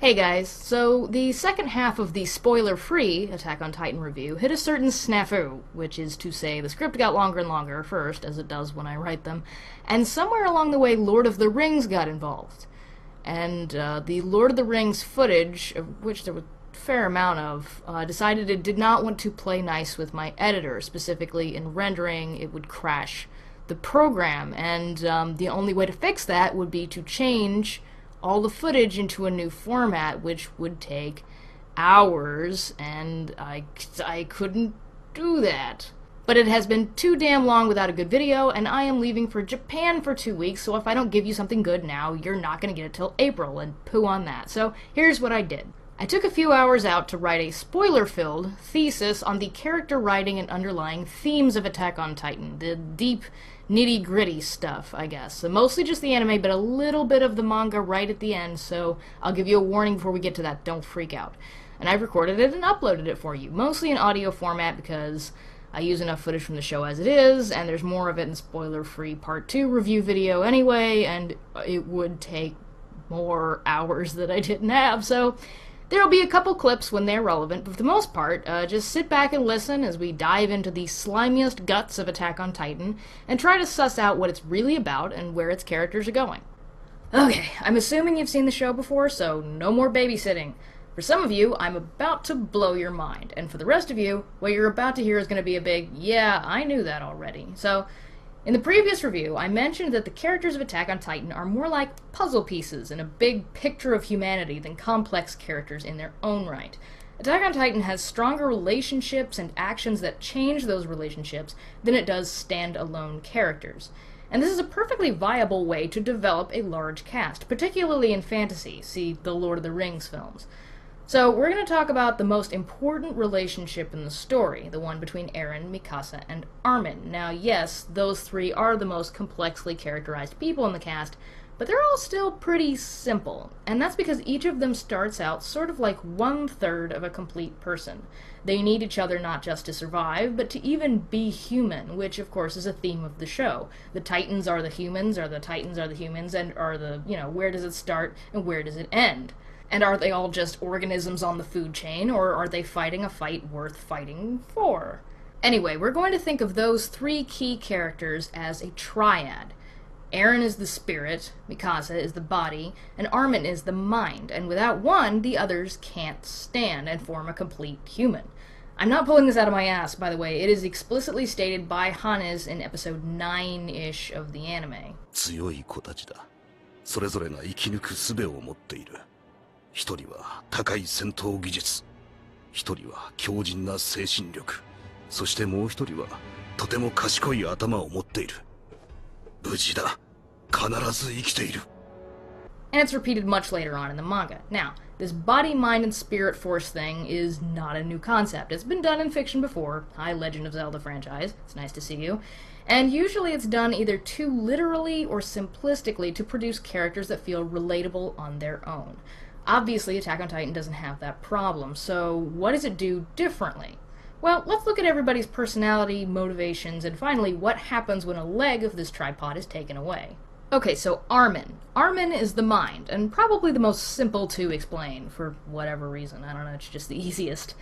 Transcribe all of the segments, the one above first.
Hey guys, so the second half of the spoiler-free Attack on Titan review hit a certain snafu, which is to say the script got longer and longer first, as it does when I write them, and somewhere along the way Lord of the Rings got involved. And the Lord of the Rings footage, of which there was a fair amount of, decided it did not want to play nice with my editor, specifically in rendering it would crash the program, and the only way to fix that would be to change all the footage into a new format, which would take hours, and I couldn't do that. But it has been too damn long without a good video, and I am leaving for Japan for 2 weeks, so if I don't give you something good now, you're not going to get it till April, and poo on that. So here's what I did. I took a few hours out to write a spoiler-filled thesis on the character writing and underlying themes of Attack on Titan, the deep, nitty-gritty stuff, I guess. So mostly just the anime, but a little bit of the manga right at the end, so I'll give you a warning before we get to that, don't freak out. And I've recorded it and uploaded it for you, mostly in audio format because I use enough footage from the show as it is, and there's more of it in spoiler-free part 2 review video anyway, and it would take more hours that I didn't have, so there'll be a couple clips when they're relevant, but for the most part, just sit back and listen as we dive into the slimiest guts of Attack on Titan and try to suss out what it's really about and where its characters are going. Okay, I'm assuming you've seen the show before, so no more babysitting. For some of you, I'm about to blow your mind, and for the rest of you, what you're about to hear is going to be a big, yeah, I knew that already. So, in the previous review, I mentioned that the characters of Attack on Titan are more like puzzle pieces in a big picture of humanity than complex characters in their own right. Attack on Titan has stronger relationships and actions that change those relationships than it does stand-alone characters. And this is a perfectly viable way to develop a large cast, particularly in fantasy, see the Lord of the Rings films. So, we're going to talk about the most important relationship in the story, the one between Eren, Mikasa, and Armin. Now, yes, those three are the most complexly characterized people in the cast, but they're all still pretty simple, and that's because each of them starts out sort of like 1/3 of a complete person. They need each other not just to survive, but to even be human, which of course is a theme of the show. The Titans are the humans, or the Titans are the humans, and are the, where does it start and where does it end? And are they all just organisms on the food chain, or are they fighting a fight worth fighting for? Anyway, we're going to think of those three key characters as a triad. Eren is the spirit, Mikasa is the body, and Armin is the mind, and without one, the others can't stand and form a complete human. I'm not pulling this out of my ass, by the way. It is explicitly stated by Hannes in episode 9-ish of the anime. 強い子たちだ。それぞれが生き抜く術を持っている。一人は高い戦闘技術、一人は強靭な精神力、そしてもう一人はとても賢い頭を持っている。無事だ。必ず生きている。And it's repeated much later on in the manga. Now, this body, mind, and spirit force thing is not a new concept. It's been done in fiction before. Hi, Legend of Zelda franchise. It's nice to see you. And usually it's done either too literally or simplistically to produce characters that feel relatable on their own. Obviously, Attack on Titan doesn't have that problem, so what does it do differently? Well, let's look at everybody's personality, motivations, and finally, what happens when a leg of this tripod is taken away. Okay, so Armin. Armin is the mind, and probably the most simple to explain, for whatever reason. I don't know, it's just the easiest.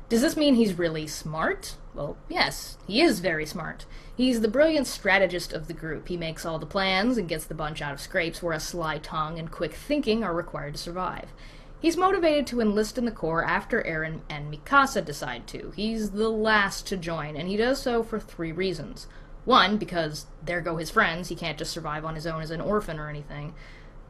Does this mean he's really smart? Well, yes, he is very smart. He's the brilliant strategist of the group. He makes all the plans and gets the bunch out of scrapes where a sly tongue and quick thinking are required to survive. He's motivated to enlist in the Corps after Eren and Mikasa decide to. He's the last to join, and he does so for 3 reasons. 1, because there go his friends, he can't just survive on his own as an orphan or anything.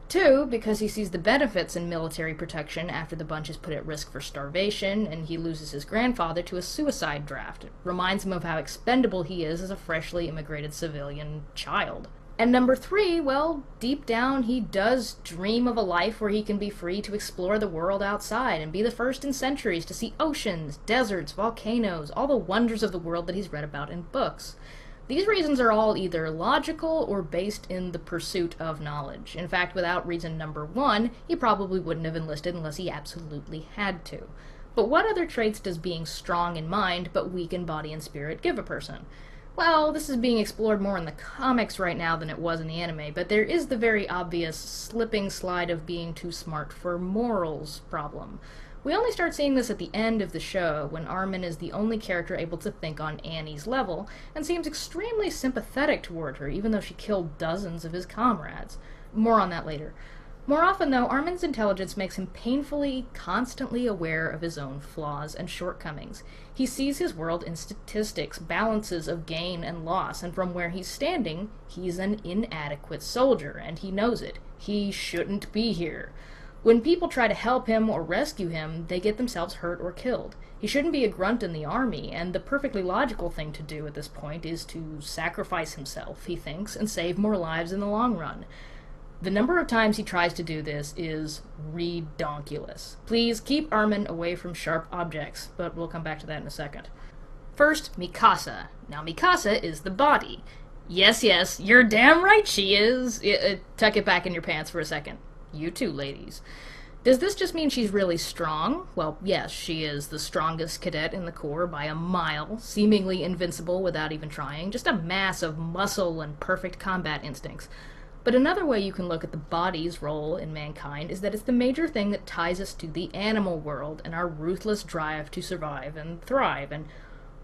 2, because he sees the benefits in military protection after the bunch is put at risk for starvation, and he loses his grandfather to a suicide draft. It reminds him of how expendable he is as a freshly immigrated civilian child. And number 3, well, deep down he does dream of a life where he can be free to explore the world outside and be the first in centuries to see oceans, deserts, volcanoes, all the wonders of the world that he's read about in books. These reasons are all either logical or based in the pursuit of knowledge. In fact, without reason number 1, he probably wouldn't have enlisted unless he absolutely had to. But what other traits does being strong in mind but weak in body and spirit give a person? Well, this is being explored more in the comics right now than it was in the anime, but there is the very obvious slipping slide of being too smart for morals problem. We only start seeing this at the end of the show, when Armin is the only character able to think on Annie's level, and seems extremely sympathetic toward her, even though she killed dozens of his comrades. More on that later. More often, though, Armin's intelligence makes him painfully, constantly aware of his own flaws and shortcomings. He sees his world in statistics, balances of gain and loss, and from where he's standing, he's an inadequate soldier, and he knows it. He shouldn't be here. When people try to help him or rescue him, they get themselves hurt or killed. He shouldn't be a grunt in the army, and the perfectly logical thing to do at this point is to sacrifice himself, he thinks, and save more lives in the long run. The number of times he tries to do this is redonkulous. Please keep Armin away from sharp objects, but we'll come back to that in a second. First, Mikasa. Now, Mikasa is the body. Yes, you're damn right she is. Tuck it back in your pants for a second. You too, ladies. Does this just mean she's really strong? Well, yes, she is the strongest cadet in the Corps by a mile, seemingly invincible without even trying, just a mass of muscle and perfect combat instincts. But another way you can look at the body's role in mankind is that it's the major thing that ties us to the animal world and our ruthless drive to survive and thrive, and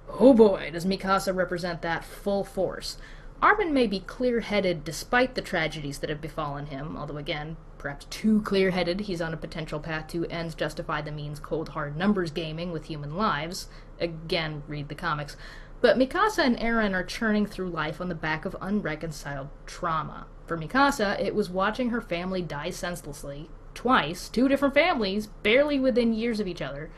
oh boy, does Mikasa represent that full force. Armin may be clear-headed despite the tragedies that have befallen him, although again, perhaps too clear-headed. He's on a potential path to ends justify the means cold hard numbers gaming with human lives. Again, read the comics. But Mikasa and Eren are churning through life on the back of unreconciled trauma. For Mikasa, it was watching her family die senselessly, twice, two different families, barely within years of each other.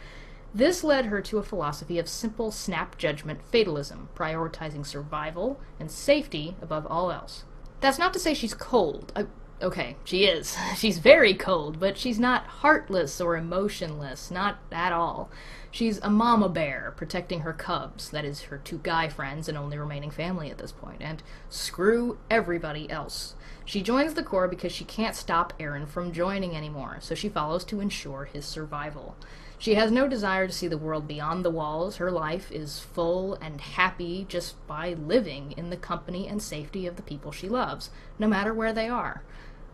This led her to a philosophy of simple snap judgment fatalism, prioritizing survival and safety above all else. That's not to say she's cold. Okay, she is. She's very cold, but she's not heartless or emotionless, not at all. She's a mama bear, protecting her cubs, that is, her two guy friends and only remaining family at this point, and screw everybody else. She joins the Corps because she can't stop Eren from joining anymore, so she follows to ensure his survival. She has no desire to see the world beyond the walls. Her life is full and happy just by living in the company and safety of the people she loves, no matter where they are.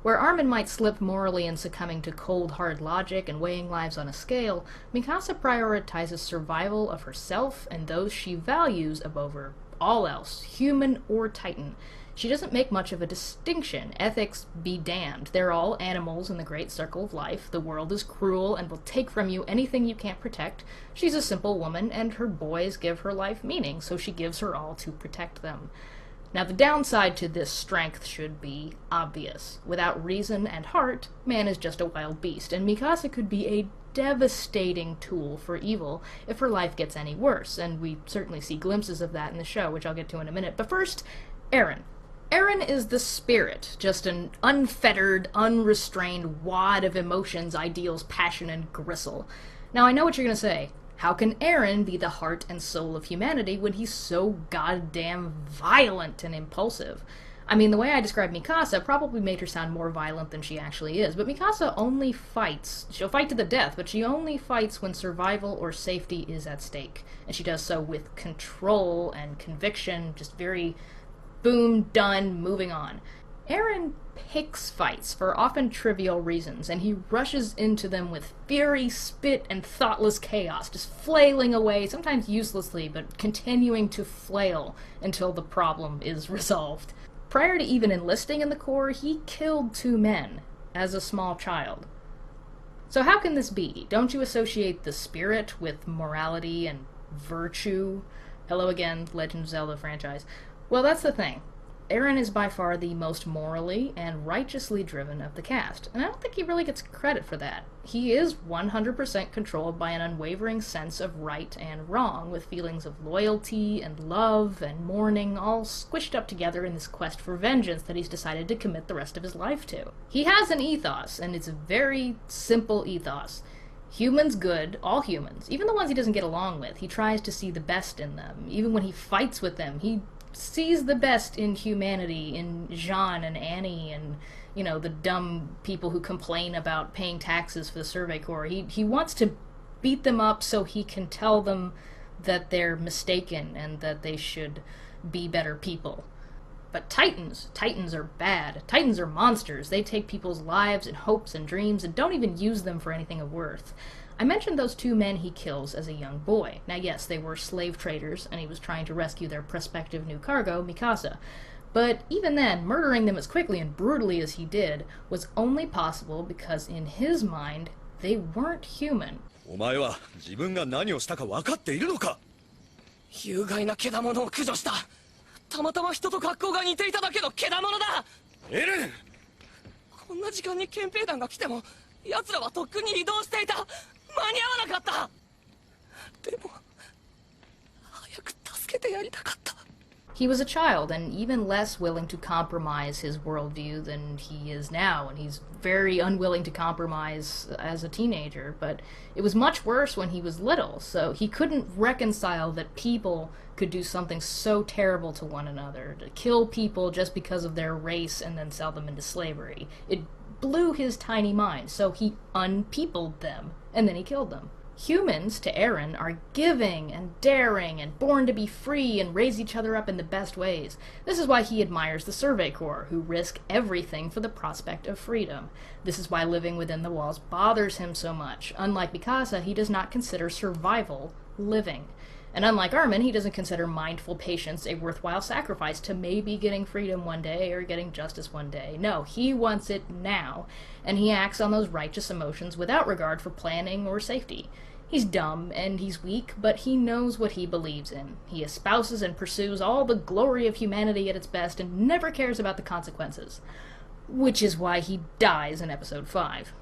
Where Armin might slip morally in succumbing to cold, hard logic and weighing lives on a scale, Mikasa prioritizes survival of herself and those she values above all else, human or Titan. She doesn't make much of a distinction. Ethics be damned. They're all animals in the great circle of life. The world is cruel and will take from you anything you can't protect. She's a simple woman, and her boys give her life meaning, so she gives her all to protect them. Now, the downside to this strength should be obvious. Without reason and heart, man is just a wild beast, and Mikasa could be a devastating tool for evil if her life gets any worse, and we certainly see glimpses of that in the show, which I'll get to in a minute. But first, Eren. Eren is the spirit, just an unfettered, unrestrained wad of emotions, ideals, passion, and gristle. Now, I know what you're going to say. How can Eren be the heart and soul of humanity when he's so goddamn violent and impulsive? I mean, the way I described Mikasa probably made her sound more violent than she actually is, but Mikasa only fights. She'll fight to the death, but she only fights when survival or safety is at stake. And she does so with control and conviction, just very boom, done, moving on. Eren picks fights for often trivial reasons, and he rushes into them with fury, spit, and thoughtless chaos, just flailing away, sometimes uselessly, but continuing to flail until the problem is resolved. Prior to even enlisting in the Corps, he killed 2 men as a small child. So how can this be? Don't you associate the spirit with morality and virtue? Hello again, Legend of Zelda franchise. Well, that's the thing. Eren is by far the most morally and righteously driven of the cast, and I don't think he really gets credit for that. He is 100% controlled by an unwavering sense of right and wrong, with feelings of loyalty and love and mourning all squished up together in this quest for vengeance that he's decided to commit the rest of his life to. He has an ethos, and it's a very simple ethos. Humans good, all humans, even the ones he doesn't get along with. He tries to see the best in them. Even when he fights with them, he sees the best in humanity, in Jean and Annie and, you know, the dumb people who complain about paying taxes for the Survey Corps. He wants to beat them up so he can tell them that they're mistaken and that they should be better people. But Titans are bad. Titans are monsters. They take people's lives and hopes and dreams and don't even use them for anything of worth. I mentioned those 2 men he kills as a young boy. Now yes, they were slave traders, and he was trying to rescue their prospective new cargo, Mikasa. But even then, murdering them as quickly and brutally as he did was only possible because in his mind, they weren't human. お前は自分が何をしたか分かっているのか? 有害なケダモノを駆除した。たまたま人と格好が似ていただけのケダモノだ。エレン、こんな時間に憲兵団が来ても奴らはとっくに移動していた。間に合わなかった。でも早く助けてやりたかった。 He was a child, and even less willing to compromise his worldview than he is now, and he's very unwilling to compromise as a teenager, but it was much worse when he was little, so he couldn't reconcile that people could do something so terrible to one another, to kill people just because of their race and then sell them into slavery. It blew his tiny mind, so he unpeopled them, and then he killed them. Humans, to Eren, are giving and daring and born to be free and raise each other up in the best ways. This is why he admires the Survey Corps, who risk everything for the prospect of freedom. This is why living within the walls bothers him so much. Unlike Mikasa, he does not consider survival living. And unlike Armin, he doesn't consider mindful patience a worthwhile sacrifice to maybe getting freedom one day or getting justice one day. No, he wants it now, and he acts on those righteous emotions without regard for planning or safety. He's dumb and he's weak, but he knows what he believes in. He espouses and pursues all the glory of humanity at its best and never cares about the consequences. Which is why he dies in episode 5.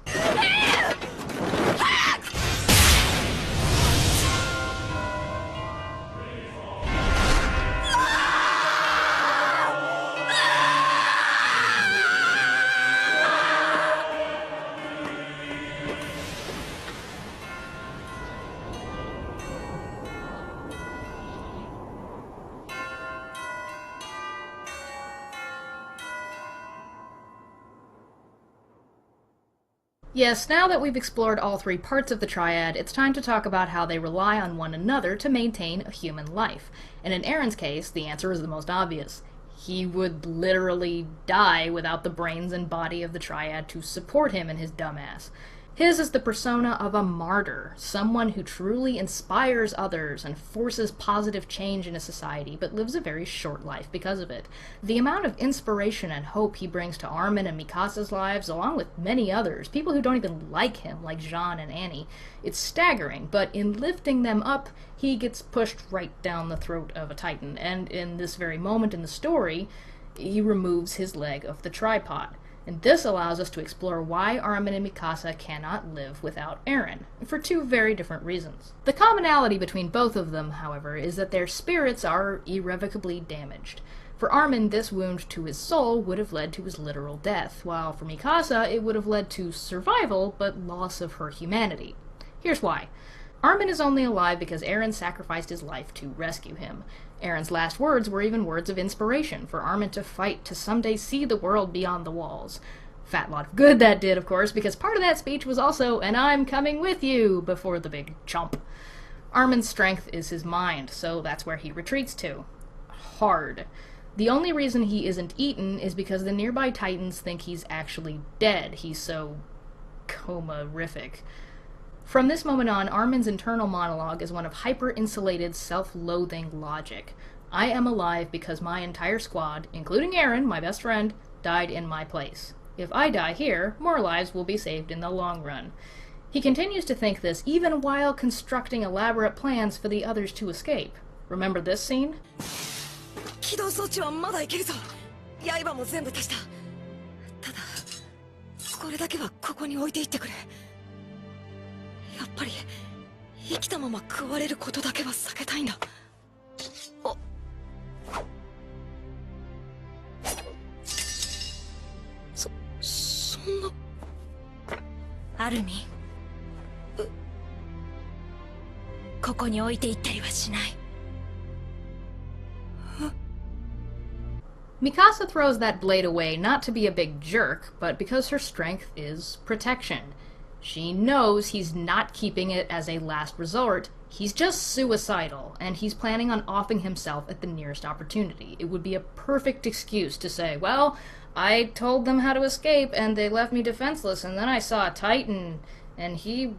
Yes, now that we've explored all 3 parts of the triad, it's time to talk about how they rely on one another to maintain a human life. And in Eren's case, the answer is the most obvious. He would literally die without the brains and body of the triad to support him and his dumbass. His is the persona of a martyr, someone who truly inspires others and forces positive change in a society, but lives a very short life because of it. The amount of inspiration and hope he brings to Armin and Mikasa's lives, along with many others, people who don't even like him, like Jean and Annie, it's staggering, but in lifting them up, he gets pushed right down the throat of a Titan, and in this very moment in the story, he removes his leg of the tripod. And this allows us to explore why Armin and Mikasa cannot live without Eren, for 2 very different reasons. The commonality between both of them, however, is that their spirits are irrevocably damaged. For Armin, this wound to his soul would have led to his literal death, while for Mikasa it would have led to survival, but loss of her humanity. Here's why. Armin is only alive because Eren sacrificed his life to rescue him. Eren's last words were even words of inspiration for Armin to fight to someday see the world beyond the walls. Fat lot of good that did, of course, because part of that speech was also, "And I'm coming with you," before the big chomp. Armin's strength is his mind, so that's where he retreats to. Hard. The only reason he isn't eaten is because the nearby Titans think he's actually dead. He's so coma-rific. From this moment on, Armin's internal monologue is one of hyper-insulated, self-loathing logic. I am alive because my entire squad, including Eren, my best friend, died in my place. If I die here, more lives will be saved in the long run. He continues to think this even while constructing elaborate plans for the others to escape. Remember this scene? 起動装置はまだいけるぞ。刃も全部足した。ただ、これだけはここに置いていってくれ。やっぱり生きたまま食われることだけは避けたいんだ。そんな。アルミ。ここに置いていったりはしない。Mikasa throws that blade away not to be a big jerk, but because her strength is protection. She knows he's not keeping it as a last resort. He's just suicidal, and he's planning on offing himself at the nearest opportunity. It would be a perfect excuse to say, well, I told them how to escape, and they left me defenseless, and then I saw a Titan, and he